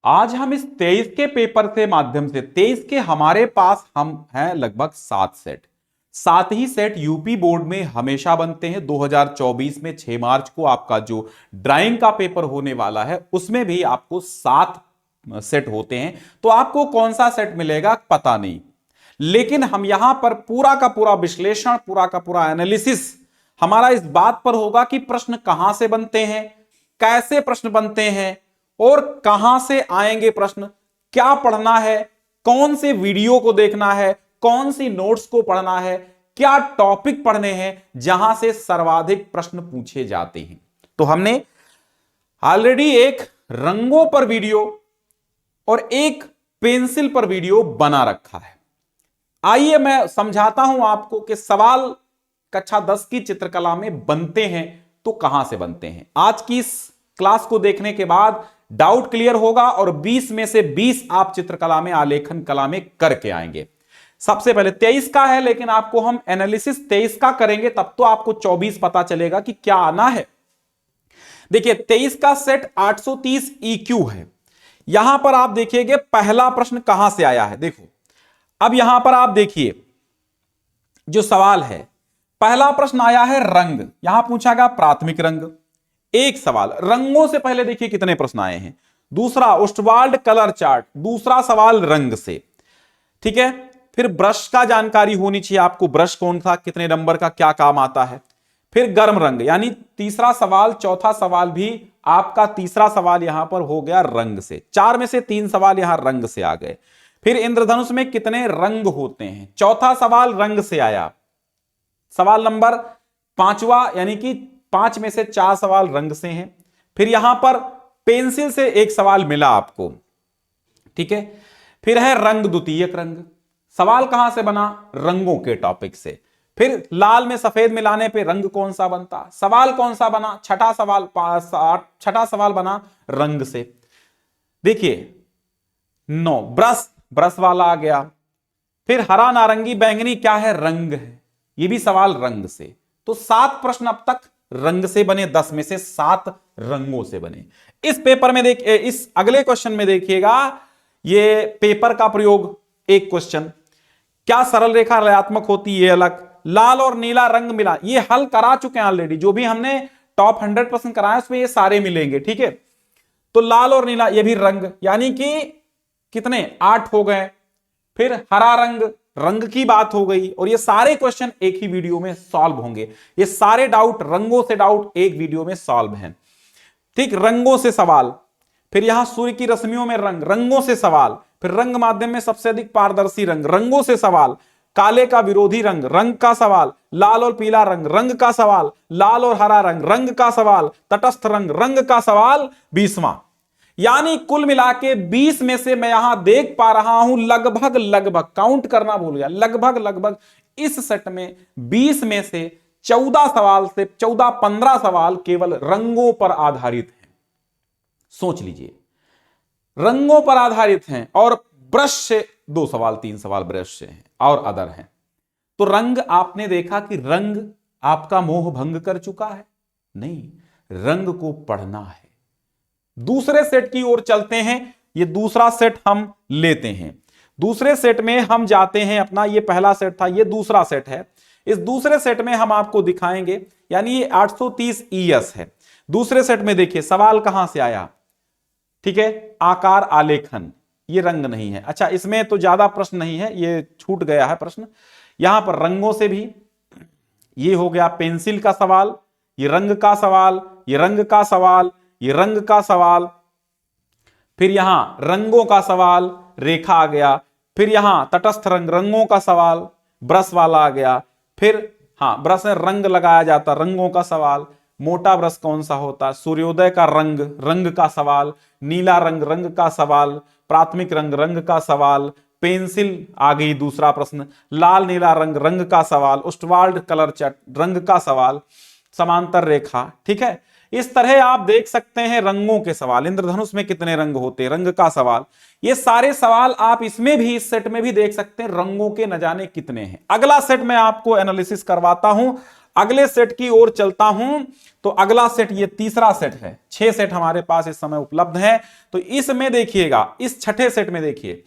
आज हम इस 23 के पेपर के माध्यम से 23 के हमारे पास हम हैं लगभग 7 सेट। 7 ही सेट यूपी बोर्ड में हमेशा बनते हैं। 2024 में 6 मार्च को आपका जो ड्राइंग का पेपर होने वाला है उसमें भी आपको 7 सेट होते हैं। तो आपको कौन सा सेट मिलेगा पता नहीं, लेकिन हम यहां पर पूरा का पूरा विश्लेषण, पूरा का पूरा एनालिसिस हमारा इस बात पर होगा कि प्रश्न कहां से बनते हैं, कैसे प्रश्न बनते हैं और कहां से आएंगे प्रश्न, क्या पढ़ना है, कौन से वीडियो को देखना है, कौन सी नोट्स को पढ़ना है, क्या टॉपिक पढ़ने हैं जहां से सर्वाधिक प्रश्न पूछे जाते हैं। तो हमने ऑलरेडी एक रंगों पर वीडियो और एक पेंसिल पर वीडियो बना रखा है। आइए मैं समझाता हूं आपको कि सवाल कक्षा 10 की चित्रकला में बनते हैं तो कहां से बनते हैं। आज की इस क्लास को देखने के बाद डाउट क्लियर होगा और 20 में से 20 आप चित्रकला में, आलेखन कला में करके आएंगे। सबसे पहले 23 का है, लेकिन आपको हम एनालिसिस 23 का करेंगे तब तो आपको 24 पता चलेगा कि क्या आना है। देखिए 23 का सेट 830 EQ है। यहां पर आप देखिएगा पहला प्रश्न कहां से आया है। देखो अब यहां पर आप देखिए जो सवाल है, पहला प्रश्न आया है रंग। यहां पूछा गया प्राथमिक रंग, एक सवाल। रंगों से पहले देखिए कितने प्रश्न आए हैं। दूसरा ओस्टवाल्ड कलर चार्ट, दूसरा सवाल रंग से, ठीक है। फिर ब्रश का जानकारी होनी चाहिए आपको, ब्रश कौन सा, कितने नंबर का, क्या काम आता है। फिर गर्म रंग, यानी तीसरा सवाल, चौथा सवाल भी आपका तीसरा सवाल यहां पर हो गया रंग से। 4 में से 3 सवाल यहां रंग से आ गए। फिर इंद्रधनुष में कितने रंग होते हैं, चौथा सवाल रंग से आया। सवाल नंबर 5वां, यानी कि 5 में से 4 सवाल रंग से हैं। फिर यहां पर पेंसिल से एक सवाल मिला आपको, ठीक है। फिर है रंग द्वितीयक रंग, सवाल कहां से बना, रंगों के टॉपिक से। फिर लाल में सफेद मिलाने पे रंग कौन सा बनता, सवाल कौन सा बना, छठा सवाल बना रंग से। देखिए 9 ब्रश वाला आ गया। फिर हरा, नारंगी, बैंगनी क्या है, रंग है, ये भी सवाल रंग से। तो 7 प्रश्न अब तक रंग से बने, 10 में से 7 रंगों से बने। इस पेपर में देखिए, इस अगले क्वेश्चन में देखिएगा, ये पेपर का प्रयोग, एक क्वेश्चन, क्या सरल रेखा ऋणात्मक होती है, अलग, लाल और नीला रंग मिला, ये हल करा चुके हैं ऑलरेडी। जो भी हमने टॉप 100% कराया उसमें ये सारे मिलेंगे, ठीक है। तो लाल और नीला ये भी रंग, यानी कि कितने 8 हो गए। फिर हरा रंग, रंग की बात हो गई। और ये सारे क्वेश्चन एक ही वीडियो में सॉल्व होंगे। ये सारे डाउट, रंगों से डाउट एक वीडियो में सॉल्व हैं, ठीक। रंगों से सवाल, फिर यहां सूर्य की रश्मियों में रंग, रंगों से सवाल। फिर रंग माध्यम में सबसे अधिक पारदर्शी रंग, रंगों से सवाल। काले का विरोधी रंग, रंग का सवाल। लाल और पीला रंग, रंग का सवाल। लाल और हरा रंग, रंग का सवाल। तटस्थ रंग, रंग का सवाल 20वां। यानी कुल मिला के 20 में से मैं यहां देख पा रहा हूं लगभग काउंट करना भूल गया, लगभग इस सेट में 20 में से 14 सवाल से 14-15 सवाल केवल रंगों पर आधारित हैं। सोच लीजिए, रंगों पर आधारित हैं। और ब्रश से 2 सवाल, 3 सवाल ब्रश से हैं और अदर हैं। तो रंग आपने देखा कि रंग आपका मोह भंग कर चुका है? नहीं, रंग को पढ़ना है। दूसरे सेट की ओर चलते हैं। ये दूसरा सेट हम लेते हैं। दूसरे सेट में हम जाते हैं अपना, ये पहला सेट था, ये दूसरा सेट है। इस दूसरे सेट में हम आपको दिखाएंगे, यानी ये 830 ES है। दूसरे सेट में देखिए सवाल कहां से आया, ठीक है, आकार आलेखन, ये रंग नहीं है। अच्छा, इसमें तो ज्यादा प्रश्न नहीं है, ये छूट गया है प्रश्न। यहां पर रंगों से भी, ये हो गया पेंसिल का सवाल, ये रंग का सवाल, ये रंग का सवाल, ये रंग का सवाल। फिर यहां रंगों का सवाल, रेखा आ गया। फिर यहां तटस्थ रंग, रंगों का सवाल, ब्रश वाला आ गया। फिर ब्रश में रंग लगाया जाता, रंगों का सवाल। मोटा ब्रश कौन सा होता, सूर्योदय का रंग, रंग का सवाल। नीला रंग, रंग का सवाल। प्राथमिक रंग, रंग का सवाल। पेंसिल आ गई, दूसरा प्रश्न। लाल नीला रंग, रंग का सवाल। ओस्टवाल्ड कलर चार्ट, रंग का सवाल। समांतर रेखा, ठीक है। इस तरह आप देख सकते हैं रंगों के सवाल। इंद्रधनुष में कितने रंग होते हैं, रंग का सवाल। ये सारे सवाल आप इसमें भी, इस सेट में भी देख सकते हैं, रंगों के न जाने कितने हैं। अगला सेट मैं आपको एनालिसिस करवाता हूं। अगले सेट की ओर चलता हूं तो अगला सेट ये तीसरा सेट है। 6 सेट हमारे पास इस समय उपलब्ध है। तो इसमें देखिएगा, इस छठे सेट में देखिए,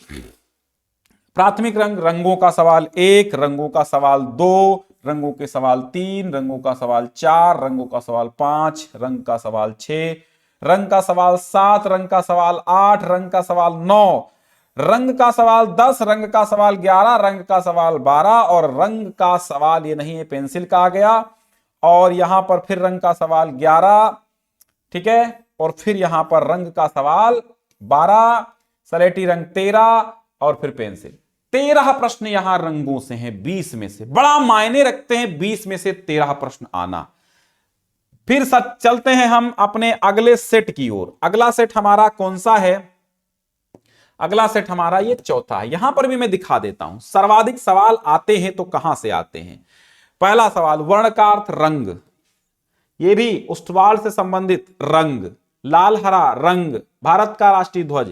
प्राथमिक रंग, रंगों का सवाल 1, रंगों का सवाल 2, रंगों के सवाल 3, रंगों का सवाल 4, रंगों का सवाल 5, रंग का सवाल 6, रंग का सवाल 7, रंग का सवाल 8, रंग का सवाल 9, रंग का सवाल 10, रंग का सवाल 11, रंग का सवाल 12 और रंग का सवाल ये नहीं है, पेंसिल का आ गया। और यहां पर फिर रंग का सवाल 11, ठीक है, और फिर यहां पर रंग का सवाल 12, सलेटी रंग 13 और फिर पेंसिल। 13 प्रश्न यहां रंगों से हैं 20 में से। बड़ा मायने रखते हैं 20 में से 13 प्रश्न आना। फिर चलते हैं हम अपने अगले सेट की ओर। अगला सेट हमारा कौन सा है? अगला सेट हमारा ये चौथा है। यहां पर भी मैं दिखा देता हूं, सर्वाधिक सवाल आते हैं तो कहां से आते हैं। पहला सवाल, वर्ण का अर्थ रंग, ये भी उष्टवाल से संबंधित रंग, लाल हरा रंग, भारत का राष्ट्रीय ध्वज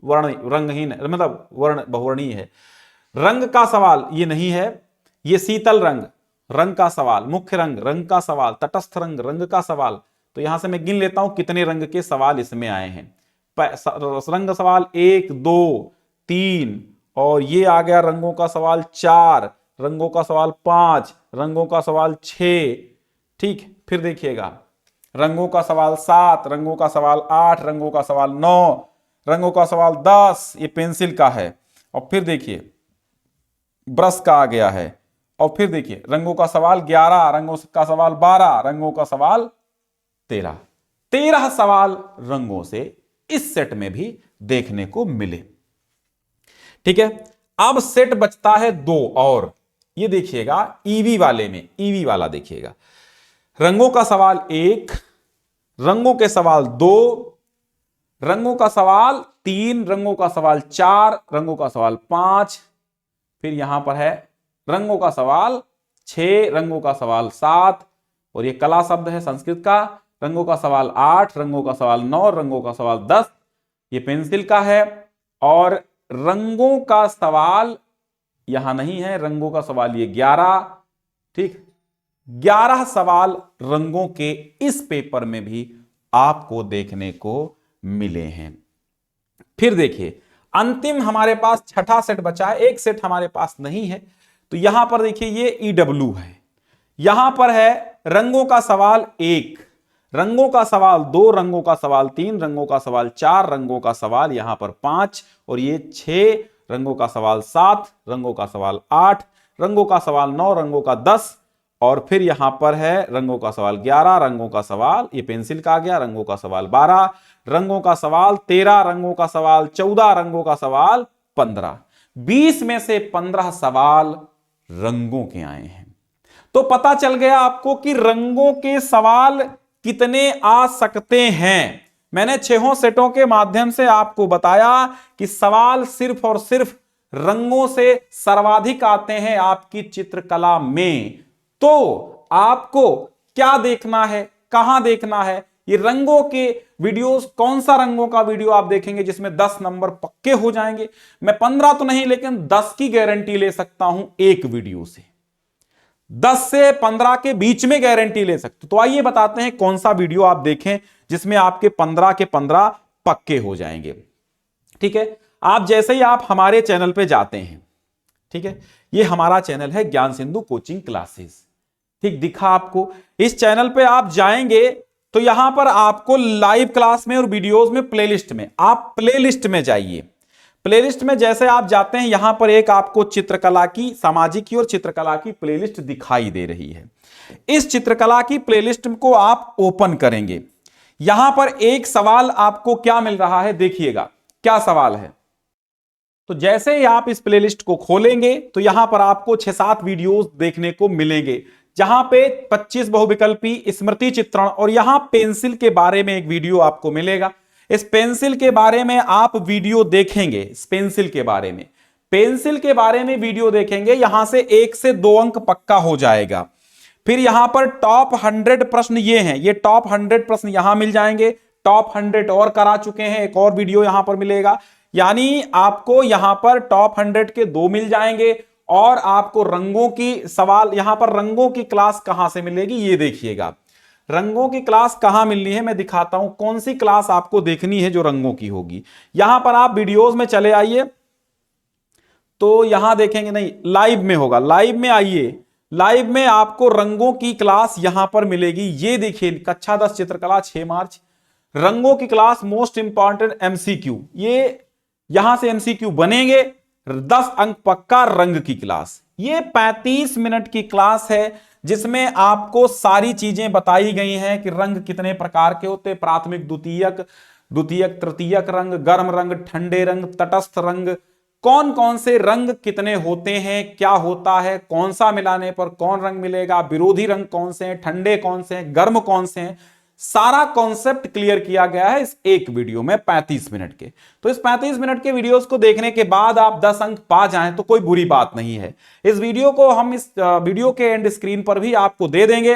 वर्ण रंगहीन, मतलब वर्ण बहुवर्णीय है। रंग का सवाल ये नहीं है, ये शीतल रंग, रंग का सवाल, मुख्य रंग, रंग का सवाल, तटस्थ रंग, रंग का सवाल। तो यहां से मैं गिन लेता हूं कितने रंग के सवाल इसमें आए हैं। रंग सवाल 1, 2, 3 और ये आ गया रंगों का सवाल 4, रंगों का सवाल 5, रंगों का सवाल 6, ठीक। फिर देखिएगा रंगों का सवाल 7, रंगों का सवाल 8, रंगों का सवाल 9, रंगों का सवाल 10, ये पेंसिल का है। और फिर देखिए ब्रश का आ गया है। और फिर देखिए रंगों का सवाल 11, रंगों का सवाल 12, रंगों का सवाल 13। 13 सवाल रंगों से इस सेट में भी देखने को मिले, ठीक है। अब सेट बचता है 2 और, ये देखिएगा ईवी वाले में, ईवी वाला देखिएगा, रंगों का सवाल 1, रंगों के सवाल 2, रंगों का सवाल 3, रंगों का सवाल 4, रंगों का सवाल 5, फिर यहां पर है रंगों का सवाल 6, रंगों का सवाल 7 और ये कला शब्द है संस्कृत का, रंगों का सवाल 8, रंगों का सवाल 9, रंगों का सवाल 10, ये पेंसिल का है। और रंगों का सवाल यहां नहीं है, रंगों का सवाल ये 11, ठीक। 11 सवाल रंगों के इस पेपर में भी आपको देखने को मिले हैं। फिर देखिए अंतिम हमारे पास छठा सेट बचा है, एक सेट हमारे पास नहीं है। तो यहां पर देखिए ये EW है, यहां पर है रंगों का सवाल 1, रंगों का सवाल 2, रंगों का सवाल 3, रंगों का सवाल 4, रंगों का सवाल यहां पर 5 और ये 6, रंगों का सवाल 7, रंगों का सवाल 8, रंगों का सवाल 9, रंगों का 10 और फिर यहां पर है रंगों का सवाल 11, रंगों का सवाल ये पेंसिल का आ गया, रंगों का सवाल 12, रंगों का सवाल 13, रंगों का सवाल 14, रंगों का सवाल 15। 20 में से 15 सवाल रंगों के आए हैं। तो पता चल गया आपको कि रंगों के सवाल कितने आ सकते हैं। मैंने 6 सेटों के माध्यम से आपको बताया कि सवाल सिर्फ और सिर्फ रंगों से सर्वाधिक आते हैं आपकी चित्रकला में। तो आपको क्या देखना है, कहां देखना है, ये रंगों के वीडियोस, कौन सा रंगों का वीडियो आप देखेंगे जिसमें 10 नंबर पक्के हो जाएंगे। मैं 15 तो नहीं लेकिन 10 की गारंटी ले सकता हूं एक वीडियो से, 10 से 15 के बीच में गारंटी ले सकते। तो आइए बताते हैं कौन सा वीडियो आप देखें जिसमें आपके 15 के 15 पक्के हो जाएंगे, ठीक है। आप जैसे ही आप हमारे चैनल पे जाते हैं, ठीक है, ये हमारा चैनल है ज्ञान सिंधु कोचिंग क्लासेस, ठीक दिखा आपको। इस चैनल पे आप जाएंगे तो यहां पर आपको लाइव क्लास में और वीडियोस में प्लेलिस्ट में, आप प्लेलिस्ट में जाइए। प्लेलिस्ट में जैसे आप जाते हैं यहां पर एक आपको चित्रकला की, सामाजिक की और चित्रकला की प्लेलिस्ट दिखाई दे रही है। इस चित्रकला की प्लेलिस्ट को आप ओपन करेंगे, यहां पर एक सवाल आपको क्या मिल रहा है, देखिएगा क्या सवाल है। तो जैसे ही आप इस प्लेलिस्ट को खोलेंगे तो यहां पर आपको 6-7 वीडियोस देखने को मिलेंगे, जहां पे 25 बहुविकल्पी स्मृति चित्रण और यहां पेंसिल के बारे में एक वीडियो आपको मिलेगा। इस पेंसिल के बारे में आप वीडियो देखेंगे, इस पेंसिल के बारे में, पेंसिल के बारे में वीडियो देखेंगे, यहां से 1 से 2 अंक पक्का हो जाएगा। फिर यहां पर टॉप 100 प्रश्न ये हैं, ये टॉप 100 प्रश्न यहां मिल जाएंगे। टॉप 100 और करा चुके हैं, एक और वीडियो यहां पर मिलेगा, यानी आपको यहां पर टॉप 100 के 2 मिल जाएंगे और आपको रंगों की सवाल, यहां पर रंगों की क्लास कहां से मिलेगी ये देखिएगा। रंगों की क्लास कहां मिलनी है मैं दिखाता हूं, कौन सी क्लास आपको देखनी है जो रंगों की होगी। यहां पर आप वीडियोस में चले आइए तो यहां देखेंगे, नहीं लाइव में होगा, लाइव में आइए, लाइव में आपको रंगों की क्लास यहां पर मिलेगी। ये देखिए कक्षा 10 चित्रकला 6 मार्च, रंगों की क्लास मोस्ट इंपॉर्टेंट एमसीक्यू, ये यहां से एमसीक्यू बनेंगे, 10 अंक पक्का रंग की क्लास। ये 35 मिनट की क्लास है जिसमें आपको सारी चीजें बताई गई हैं कि रंग कितने प्रकार के होते हैं, प्राथमिक द्वितीयक, द्वितीयक तृतीयक रंग, गर्म रंग, ठंडे रंग, तटस्थ रंग, कौन कौन से रंग कितने होते हैं, क्या होता है, कौन सा मिलाने पर कौन रंग मिलेगा, विरोधी रंग कौन से हैं, ठंडे कौन से हैं, गर्म कौन से हैं, सारा कॉन्सेप्ट क्लियर किया गया है इस एक वीडियो में 35 मिनट के। तो इस 35 मिनट के वीडियोस को देखने के बाद आप 10 अंक पा जाएं तो कोई बुरी बात नहीं है। इस वीडियो को हम इस वीडियो के एंड स्क्रीन पर भी आपको दे देंगे,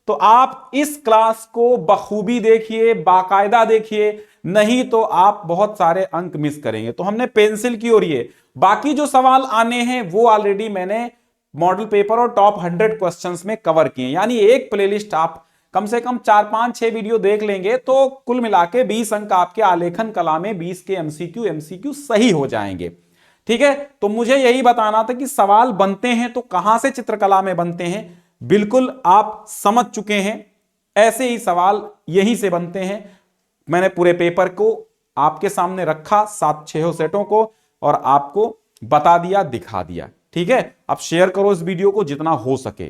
तो आप इस क्लास को बखूबी देखिए, बाकायदा देखिए, नहीं तो आप बहुत सारे अंक मिस करेंगे। तो हमने पेंसिल की और ये बाकी जो सवाल आने हैं वो ऑलरेडी मैंने मॉडल पेपर और टॉप 100 क्वेश्चंस में कवर किए, यानी एक प्लेलिस्ट आप कम से कम 4-5-6 वीडियो देख लेंगे तो कुल मिला के 20 अंक आपके आलेखन कला में 20 के एमसीक्यू सही हो जाएंगे। ठीक है, तो मुझे यही बताना था कि सवाल बनते हैं तो कहां से चित्रकला में बनते हैं, बिल्कुल आप समझ चुके हैं, ऐसे ही सवाल यहीं से बनते हैं। मैंने पूरे पेपर को आपके सामने रखा 7-6 सेटों को और आपको बता दिया, दिखा दिया। ठीक है, अब शेयर करो इस वीडियो को जितना हो सके।